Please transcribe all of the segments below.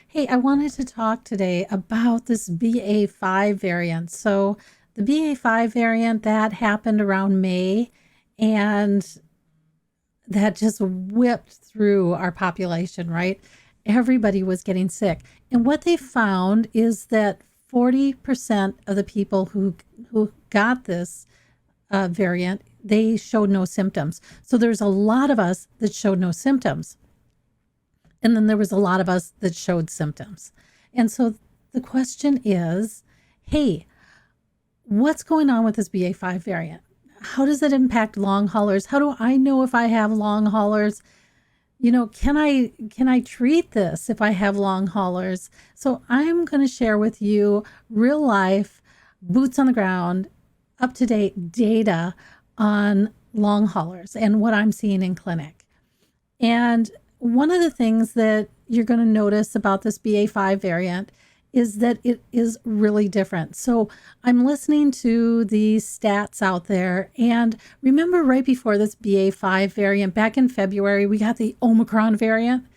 Hey, I wanted to talk today about this BA.5 variant. So, the BA.5 variant that happened around May, and that just whipped through our population, right? Everybody was getting sick. And what they found is that 40% of the people who got this variant, they showed no symptoms. So there's a lot of us that showed no symptoms. And then there was a lot of us that showed symptoms. And so the question is, hey, what's going on with this BA.5 variant? How does it impact long haulers? How do I know if I have long haulers? Can I treat this if I have long haulers? So I'm going to share with you real life, boots on the ground, up to date data on long haulers and what I'm seeing in clinic. And one of the things that you're going to notice about this BA.5 variant is that it is really different. So I'm listening to the stats out there. And remember, right before this BA.5 variant, back in February, we got the Omicron variant.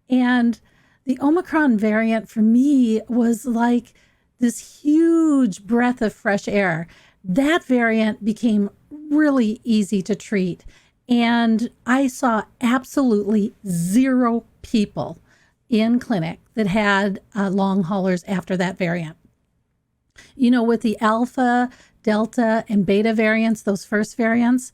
And the Omicron variant for me was like this huge breath of fresh air. That variant became really easy to treat. And I saw absolutely zero people in clinic that had long haulers after that variant. With the Alpha, Delta, and Beta variants, those first variants,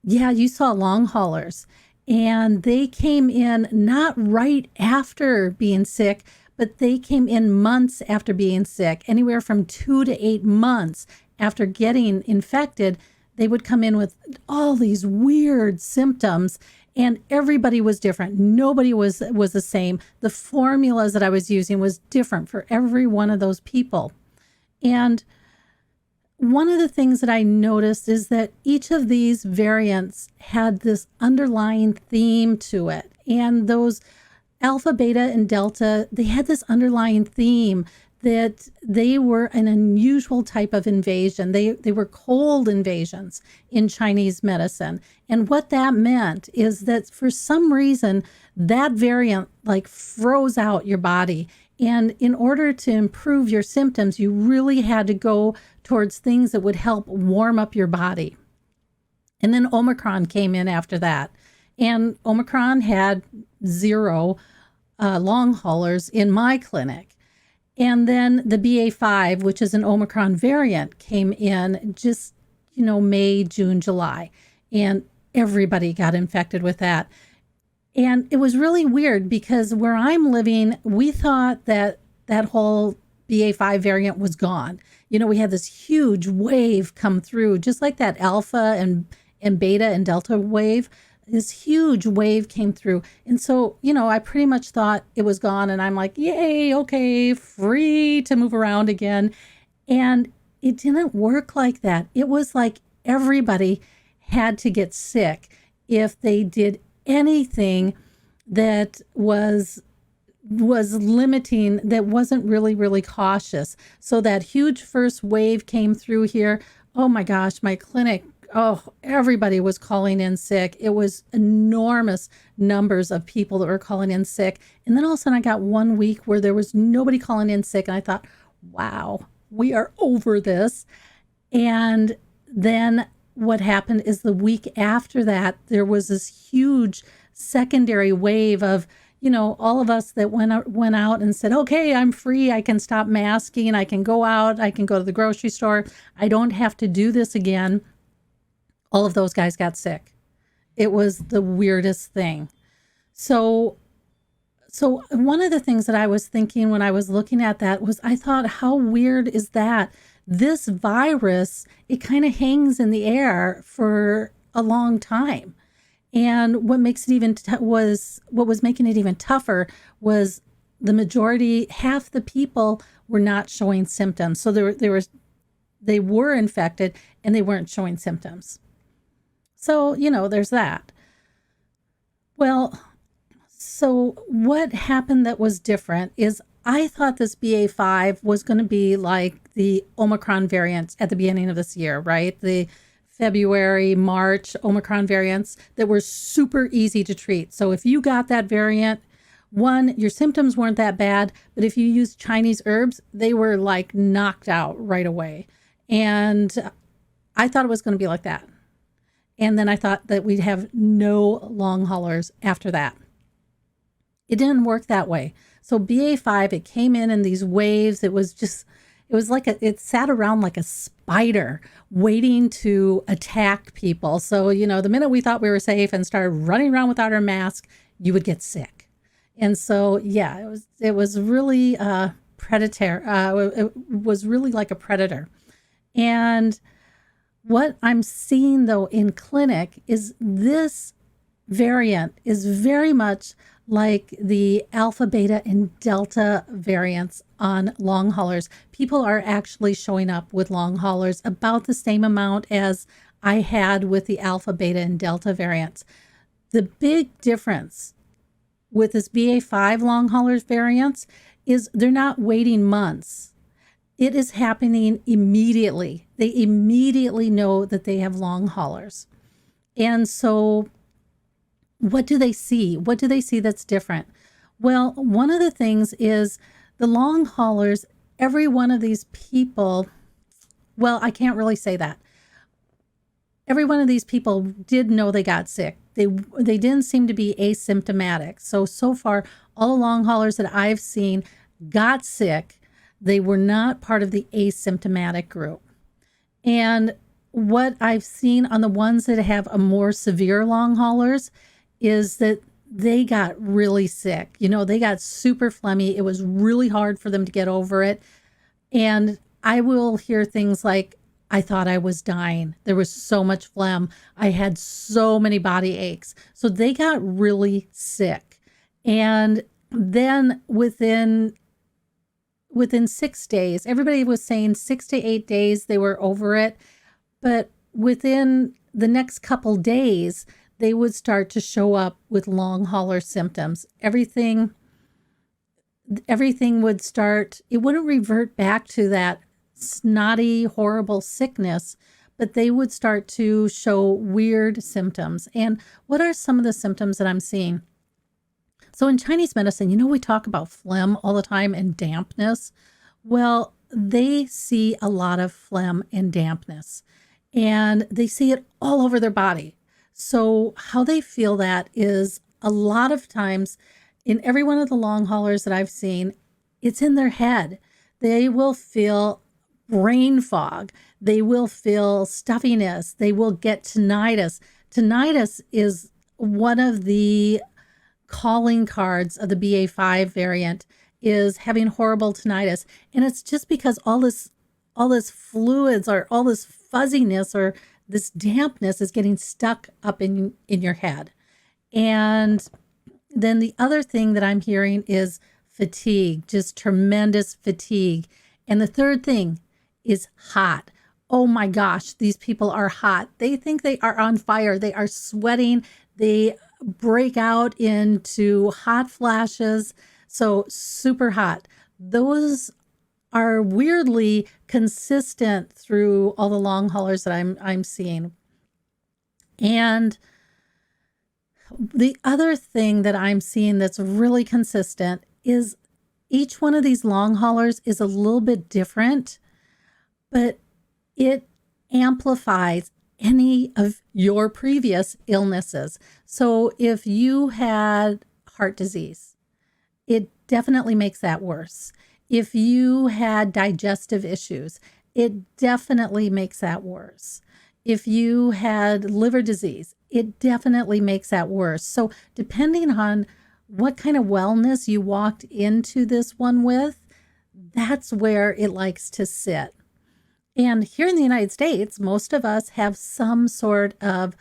yeah, you saw long haulers. And they came in not right after being sick, but they came in months after being sick, anywhere from 2 to 8 months after getting infected. They would come in with all these weird symptoms, and everybody was different. Nobody was the same. The formulas that I was using was different for every one of those people. And one of the things that I noticed is that each of these variants had this underlying theme to it. And those Alpha, Beta, and Delta, they had this underlying theme that they were an unusual type of invasion. They were cold invasions in Chinese medicine. And what that meant is that for some reason, that variant like froze out your body. And in order to improve your symptoms, you really had to go towards things that would help warm up your body. And then Omicron came in after that. And Omicron had zero long haulers in my clinic. And then the BA.5, which is an Omicron variant, came in just, May, June, July. And everybody got infected with that. And it was really weird because where I'm living, we thought that that whole BA.5 variant was gone. We had this huge wave come through, just like that Alpha and Beta and Delta wave. This huge wave came through. And so, I pretty much thought it was gone. And I'm like, yay, okay, free to move around again. And it didn't work like that. It was like everybody had to get sick if they did anything that was limiting, that wasn't really, really cautious. So that huge first wave came through here. Oh my gosh, my clinic, everybody was calling in sick. It was enormous numbers of people that were calling in sick. And then all of a sudden I got 1 week where there was nobody calling in sick. And I thought, wow, we are over this. And then what happened is the week after that, there was this huge secondary wave of, all of us that went out and said, okay, I'm free. I can stop masking. I can go out. I can go to the grocery store. I don't have to do this again. All of those guys got sick. It was the weirdest thing. So one of the things that I was thinking when I was looking at that was, I thought, how weird is that? This virus, it kind of hangs in the air for a long time. And what makes it even what was making it even tougher was the majority, half the people were not showing symptoms. So they were infected and they weren't showing symptoms. So, there's that. Well, so what happened that was different is I thought this BA.5 was going to be like the Omicron variant at the beginning of this year, right? The February, March Omicron variants that were super easy to treat. So if you got that variant, One, your symptoms weren't that bad, but if you used Chinese herbs, they were like knocked out right away. And I thought it was going to be like that. And then I thought that we'd have no long haulers after that. It didn't work that way. So BA.5, it came in these waves. It was like it sat around like a spider waiting to attack people. So, the minute we thought we were safe and started running around without our mask, you would get sick. And so, yeah, it was really predator. It was really like a predator. And what I'm seeing though in clinic is this variant is very much like the alpha, beta, and delta variants on long haulers. People are actually showing up with long haulers about the same amount as I had with the alpha, beta, and delta variants. The big difference with this BA.5 long haulers variants is they're not waiting months. It is happening immediately. They immediately know that they have long haulers. And so what do they see? What do they see that's different? Well, one of the things is the long haulers, every one of these people, well, I can't really say that. Every one of these people did know they got sick. They didn't seem to be asymptomatic. So far, all the long haulers that I've seen got sick. They were not part of the asymptomatic group. And what I've seen on the ones that have a more severe long haulers is that they got really sick. They got super phlegmy. It was really hard for them to get over it. And I will hear things like, I thought I was dying. There was so much phlegm. I had so many body aches. So they got really sick. And then within 6 days, everybody was saying 6 to 8 days they were over it. But within the next couple days, they would start to show up with long hauler symptoms. Everything would start, it wouldn't revert back to that snotty, horrible sickness, but they would start to show weird symptoms. And what are some of the symptoms that I'm seeing? So in Chinese medicine, we talk about phlegm all the time and dampness. Well, they see a lot of phlegm and dampness, and they see it all over their body. So how they feel that is a lot of times in every one of the long haulers that I've seen, it's in their head. They will feel brain fog. They will feel stuffiness. They will get tinnitus. Tinnitus is one of the calling cards of the BA.5 variant, is having horrible tinnitus. And it's just because all this fluids or all this fuzziness or this dampness is getting stuck up in your head. And then the other thing that I'm hearing is fatigue, just tremendous fatigue. And the third thing is hot. Oh my gosh, these people are hot. They think they are on fire. They are sweating. They break out into hot flashes. So super hot. Those are weirdly consistent through all the long haulers that I'm seeing. And the other thing that I'm seeing that's really consistent is each one of these long haulers is a little bit different, but it amplifies any of your previous illnesses. So if you had heart disease, it definitely makes that worse. If you had digestive issues, it definitely makes that worse. If you had liver disease, it definitely makes that worse. So depending on what kind of wellness you walked into this one with, that's where it likes to sit. And here in the United States, most of us have some sort of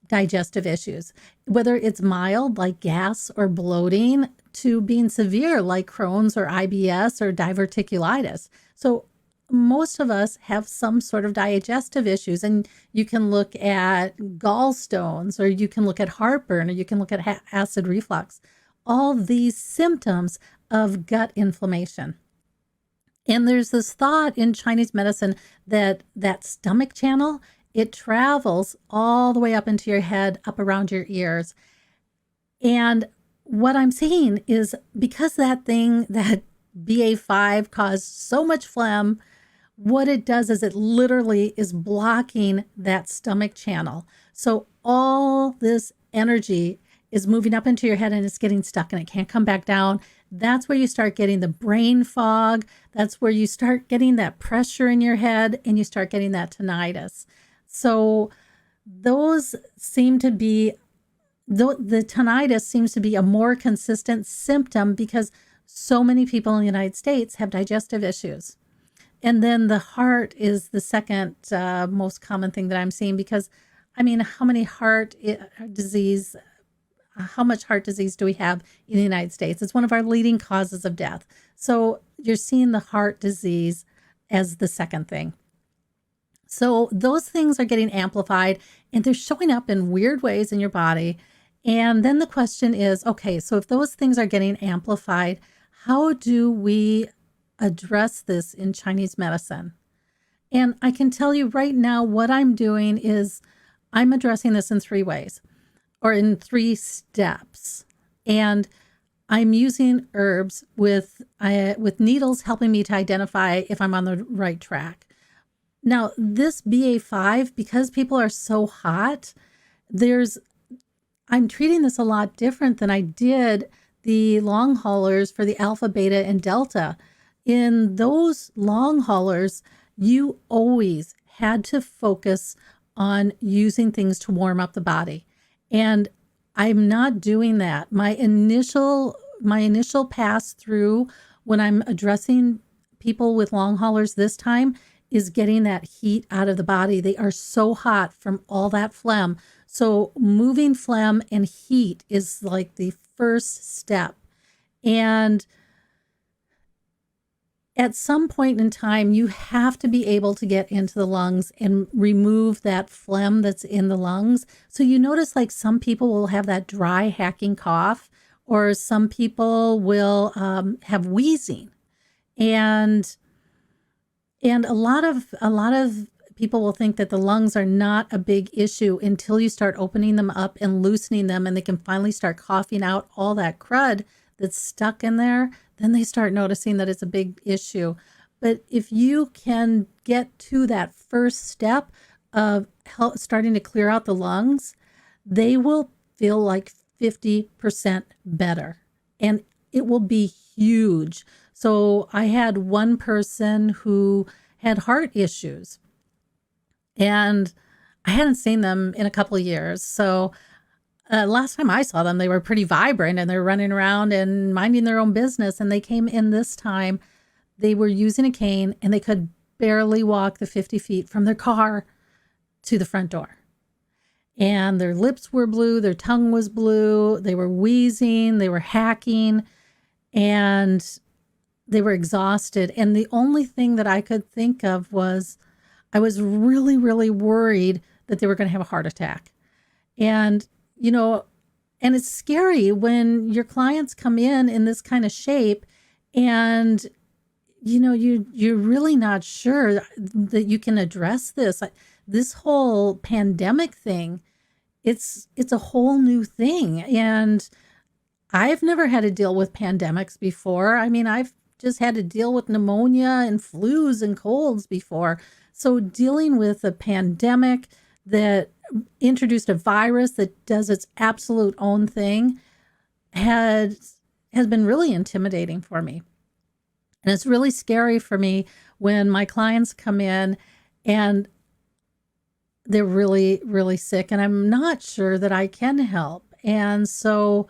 digestive issues, whether it's mild like gas or bloating to being severe like Crohn's or IBS or diverticulitis. So most of us have some sort of digestive issues, and you can look at gallstones, or you can look at heartburn, or you can look at acid reflux, all these symptoms of gut inflammation. And there's this thought in Chinese medicine that that stomach channel, it travels all the way up into your head, up around your ears. And what I'm seeing is because that BA.5 caused so much phlegm, what it does is it literally is blocking that stomach channel. So all this energy is moving up into your head and it's getting stuck and it can't come back down. That's where you start getting the brain fog. That's where you start getting that pressure in your head and you start getting that tinnitus. So those seem to be, the tinnitus seems to be a more consistent symptom because so many people in the United States have digestive issues. And then the heart is the second most common thing that I'm seeing because, I mean, how much heart disease do we have in the United States? It's one of our leading causes of death. So you're seeing the heart disease as the second thing. So those things are getting amplified and they're showing up in weird ways in your body. And then the question is, okay, so if those things are getting amplified, how do we address this in Chinese medicine? And I can tell you right now, what I'm doing is I'm addressing this in 3 ways or in 3 steps. And I'm using herbs with needles helping me to identify if I'm on the right track. Now, this BA.5, because people are so hot, I'm treating this a lot different than I did the long haulers for the alpha, beta, and delta. In those long haulers, you always had to focus on using things to warm up the body. And I'm not doing that. My initial pass through when I'm addressing people with long haulers this time is getting that heat out of the body. They are so hot from all that phlegm. So moving phlegm and heat is like the first step. And at some point in time, you have to be able to get into the lungs and remove that phlegm that's in the lungs. So you notice like some people will have that dry hacking cough, or some people will have wheezing. And a lot of people will think that the lungs are not a big issue until you start opening them up and loosening them and they can finally start coughing out all that crud that's stuck in there. Then they start noticing that it's a big issue. But if you can get to that first step of starting to clear out the lungs, they will feel like 50% better. And it will be huge. So I had one person who had heart issues and I hadn't seen them in a couple of years. So last time I saw them, they were pretty vibrant and they're running around and minding their own business. And they came in this time, they were using a cane and they could barely walk the 50 feet from their car to the front door. And their lips were blue, their tongue was blue, they were wheezing, they were hacking, and they were exhausted. And the only thing that I could think of was I was really, really worried that they were going to have a heart attack. And, you know, and it's scary when your clients come in this kind of shape and, you know, you're really not sure that you can address this. This whole pandemic thing, it's a whole new thing. And I've never had to deal with pandemics before. I mean, I've just had to deal with pneumonia and flus and colds before. So dealing with a pandemic that introduced a virus that does its absolute own thing has been really intimidating for me. And it's really scary for me when my clients come in and they're really, really sick and I'm not sure that I can help. And so,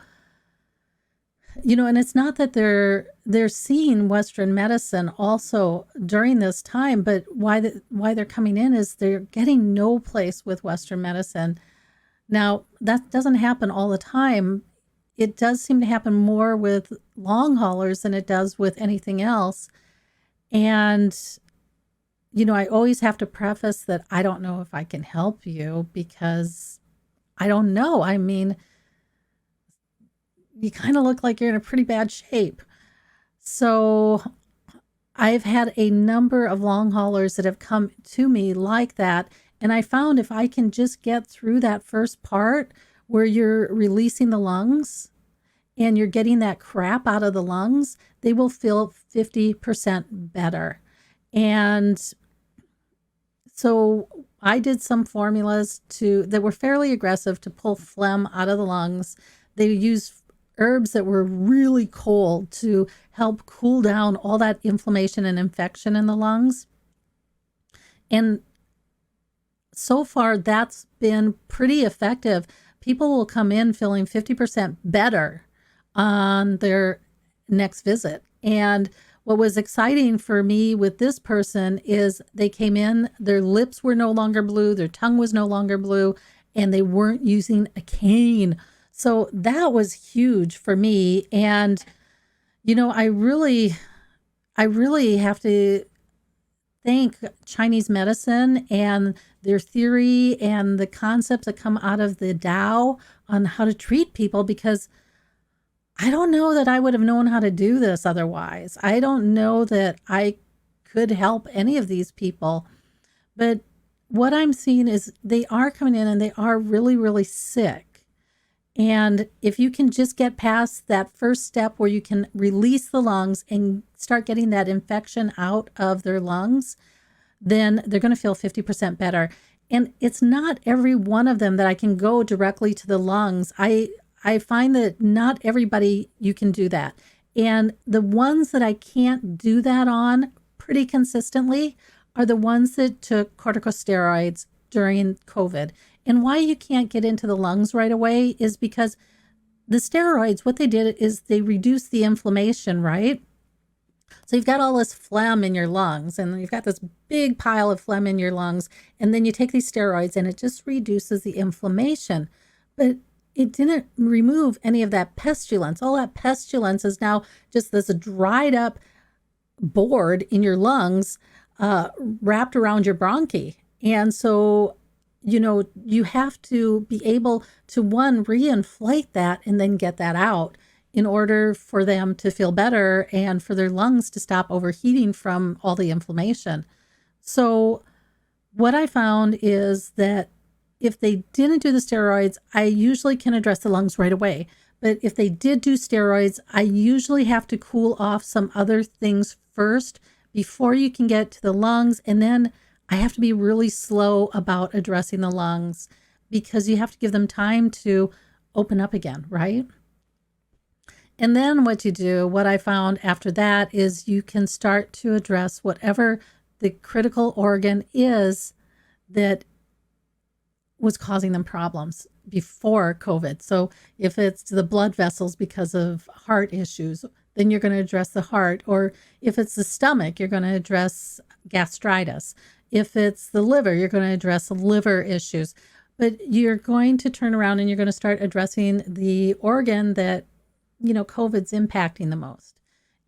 you know, and it's not that they're seeing Western medicine also during this time, but why they're coming in is they're getting no place with Western medicine. Now, that doesn't happen all the time. It does seem to happen more with long haulers than it does with anything else. And, you know, I always have to preface that I don't know if I can help you because I don't know. I mean, you kind of look like you're in a pretty bad shape. So I've had a number of long haulers that have come to me like that. And I found if I can just get through that first part where you're releasing the lungs and you're getting that crap out of the lungs, they will feel 50% better. And so I did some formulas that were fairly aggressive to pull phlegm out of the lungs. They used herbs that were really cold to help cool down all that inflammation and infection in the lungs. And so far, that's been pretty effective. People will come in feeling 50% better on their next visit. And what was exciting for me with this person is they came in, their lips were no longer blue, their tongue was no longer blue, and they weren't using a cane. So that was huge for me. And, I really have to thank Chinese medicine and their theory and the concepts that come out of the Tao on how to treat people, because I don't know that I would have known how to do this otherwise. I don't know that I could help any of these people. But what I'm seeing is they are coming in and they are really, really sick. And if you can just get past that first step where you can release the lungs and start getting that infection out of their lungs, then they're going to feel 50% better. And it's not every one of them that I can go directly to the lungs. I find that not everybody you can do that. And the ones that I can't do that on pretty consistently are the ones that took corticosteroids during COVID. And why you can't get into the lungs right away is because the steroids, what they did is they reduced the inflammation, right? So you've got all this phlegm in your lungs, and you've got this big pile of phlegm in your lungs, and then you take these steroids and it just reduces the inflammation. But it didn't remove any of that pestilence. All that pestilence is now just this dried up board in your lungs, wrapped around your bronchi. And so, you have to be able to, one, reinflate that and then get that out in order for them to feel better and for their lungs to stop overheating from all the inflammation. So what I found is that if they didn't do the steroids, I usually can address the lungs right away. But if they did do steroids, I usually have to cool off some other things first before you can get to the lungs. And then I have to be really slow about addressing the lungs because you have to give them time to open up again, right? And then what I found after that is you can start to address whatever the critical organ is that was causing them problems before COVID. So if it's the blood vessels because of heart issues, then you're going to address the heart. Or if it's the stomach, you're going to address gastritis. If it's the liver, you're going to address liver issues. But you're going to turn around and you're going to start addressing the organ that, COVID's impacting the most.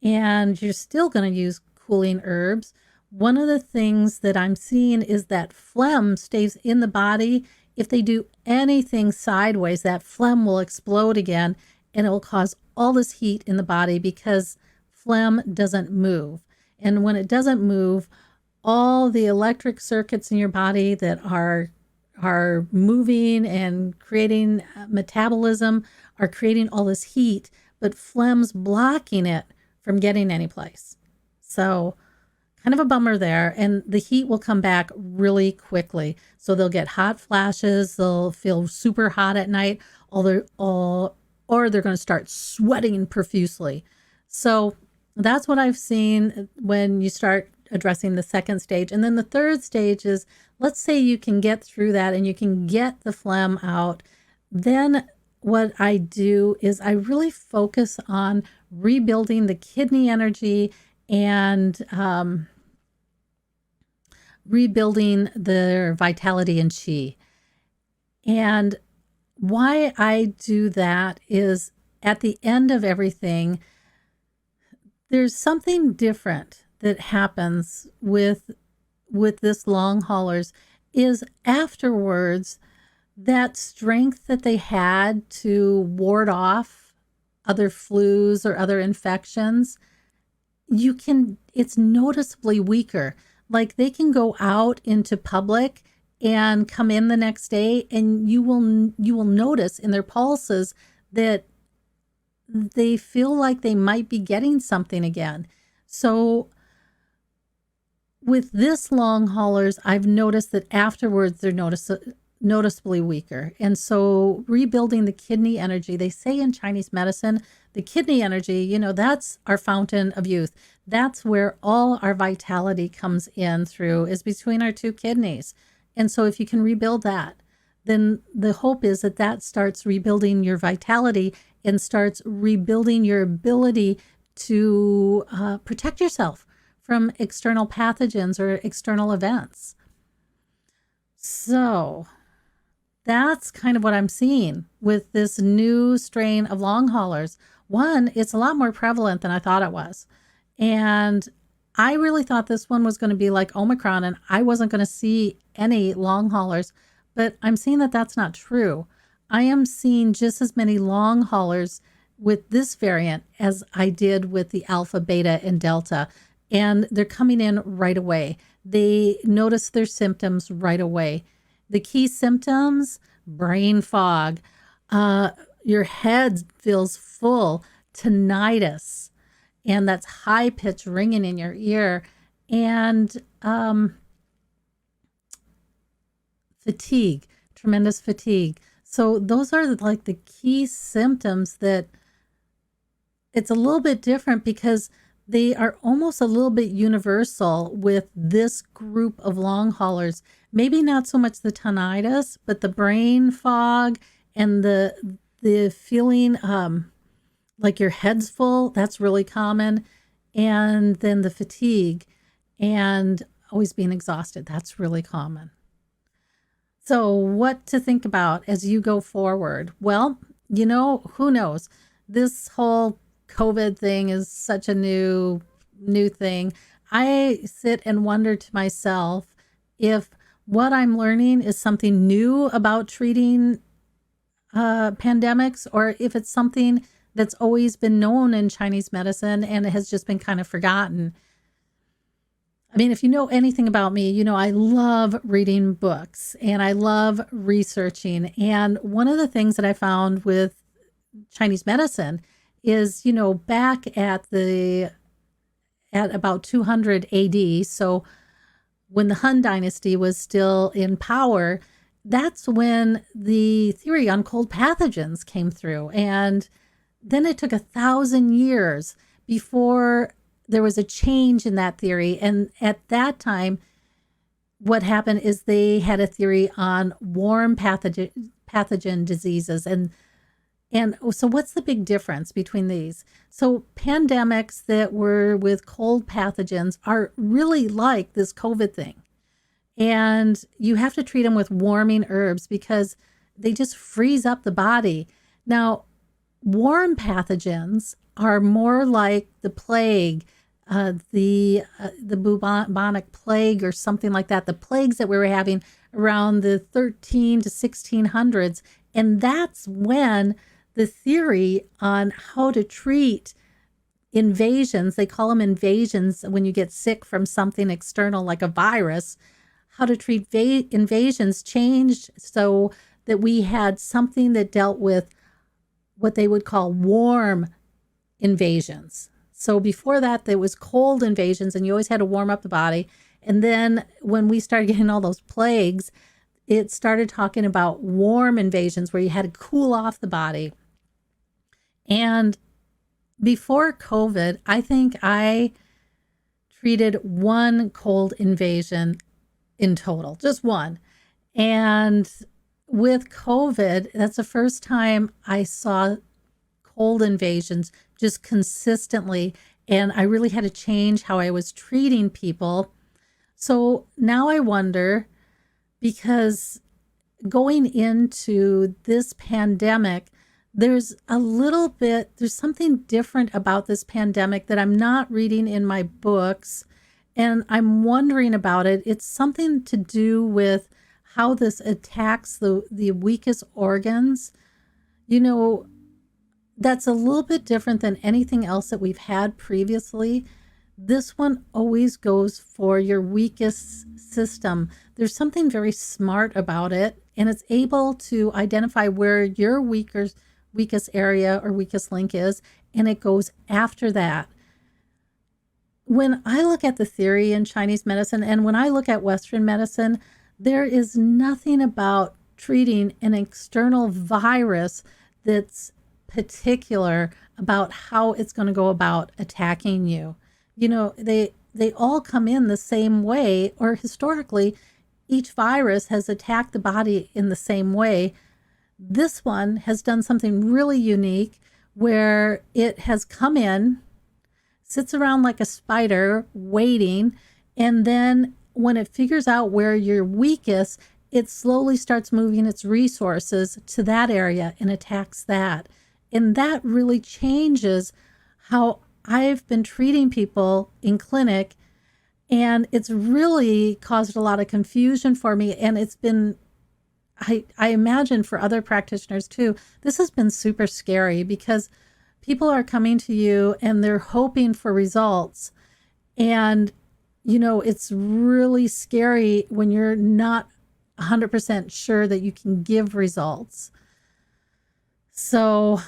And you're still going to use cooling herbs. One of the things that I'm seeing is that phlegm stays in the body. If they do anything sideways, that phlegm will explode again and it will cause all this heat in the body because phlegm doesn't move. And when it doesn't move, all the electric circuits in your body that are moving and creating metabolism are creating all this heat, but phlegm's blocking it from getting any place. So kind of a bummer there. And the heat will come back really quickly. So they'll get hot flashes. They'll feel super hot at night, or they're going to start sweating profusely. So that's what I've seen when you start addressing the second stage. And then the third stage is, let's say you can get through that and you can get the phlegm out. Then what I do is I really focus on rebuilding the kidney energy and rebuilding their vitality and chi. And why I do that is at the end of everything, there's something different that happens with this long haulers is afterwards, that strength that they had to ward off other flus or other infections, it's noticeably weaker. Like they can go out into public and come in the next day and you will notice in their pulses that they feel like they might be getting something again. So with this long haulers, I've noticed that afterwards they're noticeably weaker. And so rebuilding the kidney energy, they say in Chinese medicine, the kidney energy, that's our fountain of youth. That's where all our vitality comes in through, is between our two kidneys. And so if you can rebuild that, then the hope is that that starts rebuilding your vitality and starts rebuilding your ability to protect yourself from external pathogens or external events. So that's kind of what I'm seeing with this new strain of long haulers. One, it's a lot more prevalent than I thought it was. And I really thought this one was going to be like Omicron and I wasn't going to see any long haulers, but I'm seeing that that's not true. I am seeing just as many long haulers with this variant as I did with the Alpha, Beta, and Delta. And they're coming in right away. They notice their symptoms right away. The key symptoms: brain fog, your head feels full, tinnitus, and that's high pitch ringing in your ear, and fatigue, tremendous fatigue. So those are like the key symptoms that it's a little bit different because they are almost a little bit universal with this group of long haulers. Maybe not so much the tinnitus, but the brain fog and the feeling like your head's full. That's really common. And then the fatigue and always being exhausted. That's really common. So what to think about as you go forward? Well, who knows? This whole COVID thing is such a new thing. I sit and wonder to myself if what I'm learning is something new about treating pandemics, or if it's something that's always been known in Chinese medicine and it has just been kind of forgotten. I mean, if you know anything about me, I love reading books and I love researching. And one of the things that I found with Chinese medicine is, back at about 200 AD, so when the Han Dynasty was still in power, that's when the theory on cold pathogens came through. And then it took 1,000 years before there was a change in that theory. And at that time, what happened is they had a theory on warm pathogen diseases. And so what's the big difference between these? So pandemics that were with cold pathogens are really like this COVID thing. And you have to treat them with warming herbs because they just freeze up the body. Now, warm pathogens are more like the plague, the bubonic plague or something like that, the plagues that we were having around the 13 to 1600s. And that's when the theory on how to treat invasions, they call them invasions when you get sick from something external like a virus, how to treat invasions changed so that we had something that dealt with what they would call warm invasions. So before that, there was cold invasions and you always had to warm up the body. And then when we started getting all those plagues, it started talking about warm invasions where you had to cool off the body. And before COVID, I think I treated one cold invasion in total, just one. And with COVID, that's the first time I saw cold invasions just consistently. And I really had to change how I was treating people. So now I wonder, because going into this pandemic, there's something different about this pandemic that I'm not reading in my books, and I'm wondering about it. It's something to do with how this attacks the weakest organs. That's a little bit different than anything else that we've had previously. This one always goes for your weakest system. There's something very smart about it, and it's able to identify where your weakest area or weakest link is, and it goes after that. When I look at the theory in Chinese medicine and when I look at Western medicine, there is nothing about treating an external virus that's particular about how it's going to go about attacking you. They all come in the same way, or historically, each virus has attacked the body in the same way. This one has done something really unique where it has come in, sits around like a spider waiting, and then when it figures out where you're weakest, it slowly starts moving its resources to that area and attacks that. And that really changes how I've been treating people in clinic. And it's really caused a lot of confusion for me. And it's been, I imagine for other practitioners too, this has been super scary because people are coming to you and they're hoping for results. And, it's really scary when you're not 100% sure that you can give results. So,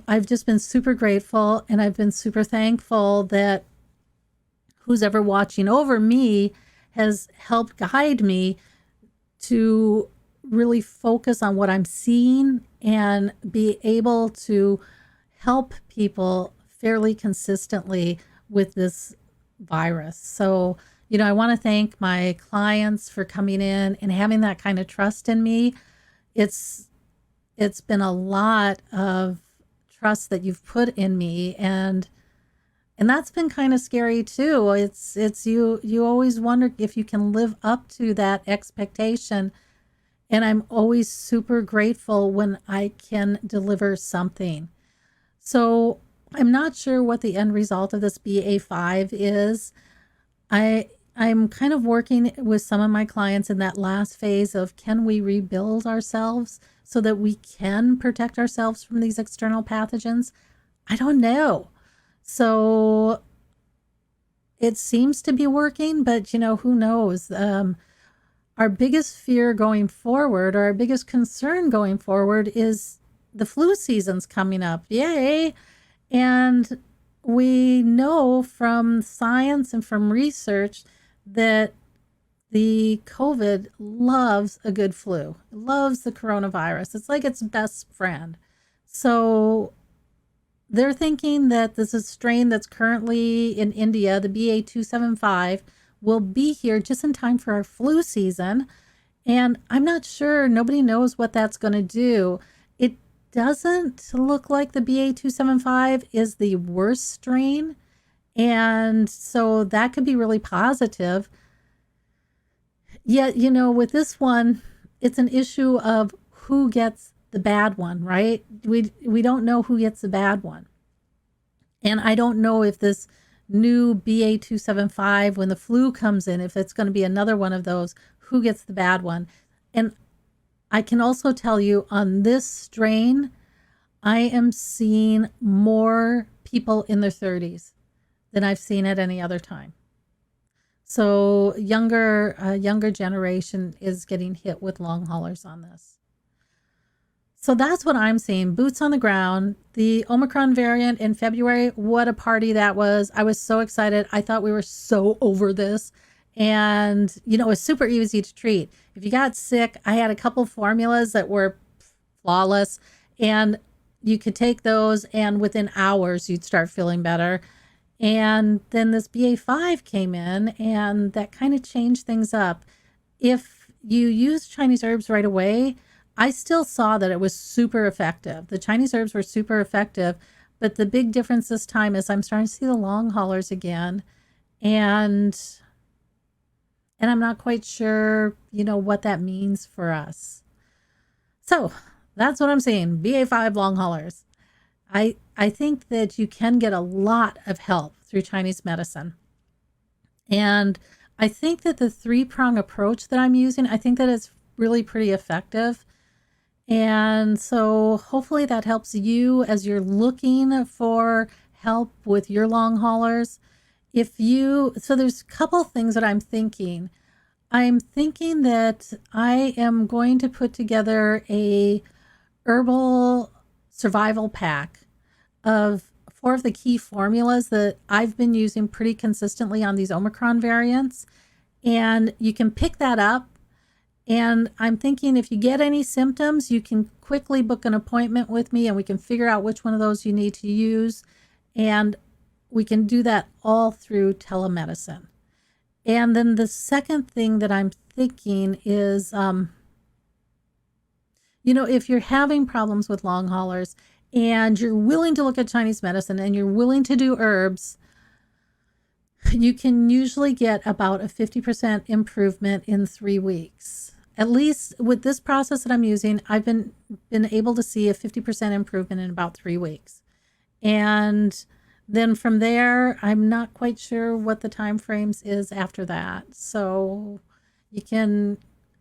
I've just been super grateful, and I've been super thankful that who's ever watching over me has helped guide me to really focus on what I'm seeing and be able to help people fairly consistently with this virus. So, I want to thank my clients for coming in and having that kind of trust in me. It's been a lot of trust that you've put in me, and that's been kind of scary too. It's you always wonder if you can live up to that expectation. And I'm always super grateful when I can deliver something. So I'm not sure what the end result of this BA.5 is. I'm kind of working with some of my clients in that last phase of, can we rebuild ourselves so that we can protect ourselves from these external pathogens? I don't know. So it seems to be working, but who knows? Our biggest fear going forward, or our biggest concern going forward, is the flu season's coming up. Yay! And we know from science and from research that the COVID loves a good flu. It loves the coronavirus. It's like its best friend. So they're thinking that this is a strain that's currently in India, the BA.275, will be here just in time for our flu season. And I'm not sure, nobody knows what that's going to do. It doesn't look like the BA.275 is the worst strain. And so that could be really positive. Yet, with this one, it's an issue of who gets the bad one, right? We don't know who gets the bad one. And I don't know if this new BA.275, when the flu comes in, if it's going to be another one of those, who gets the bad one. And I can also tell you on this strain, I am seeing more people in their 30s than I've seen at any other time. So younger generation is getting hit with long haulers on this. So that's what I'm seeing. Boots on the ground. The Omicron variant in February, what a party that was. I was so excited. I thought we were so over this. And, it's super easy to treat. If you got sick, I had a couple formulas that were flawless. And you could take those, and within hours, you'd start feeling better. And then this BA.5 came in, and that kind of changed things up. If you use Chinese herbs right away, I still saw that it was super effective. The Chinese herbs were super effective, but the big difference this time is I'm starting to see the long haulers again. And I'm not quite sure, what that means for us. So that's what I'm seeing. BA.5 long haulers. I think that you can get a lot of help through Chinese medicine. And I think that the 3-prong approach that I'm using, I think that it's really pretty effective. And so hopefully that helps you as you're looking for help with your long haulers. So there's a couple things that I'm thinking. I'm thinking that I am going to put together a herbal survival pack of 4 of the key formulas that I've been using pretty consistently on these Omicron variants. And you can pick that up. And I'm thinking if you get any symptoms, you can quickly book an appointment with me and we can figure out which one of those you need to use. And we can do that all through telemedicine. And then the second thing that I'm thinking is, if you're having problems with long haulers and you're willing to look at Chinese medicine and you're willing to do herbs, you can usually get about a 50% improvement in 3 weeks. At least with this process that I'm using, I've been able to see a 50% improvement in about 3 weeks. And then from there, I'm not quite sure what the time frames is after that. So you can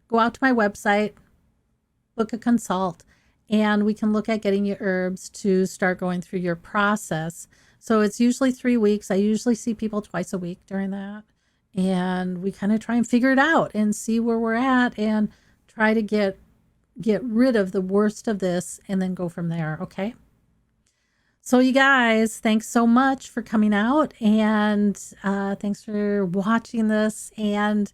go out to my website, book a consult, and we can look at getting you herbs to start going through your process. So it's usually 3 weeks. I usually see people twice a week during that. And we kind of try and figure it out and see where we're at and try to get rid of the worst of this and then go from there. Okay. So you guys, thanks so much for coming out, and thanks for watching this. And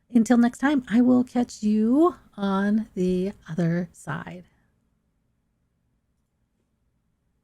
until next time, I will catch you on the other side.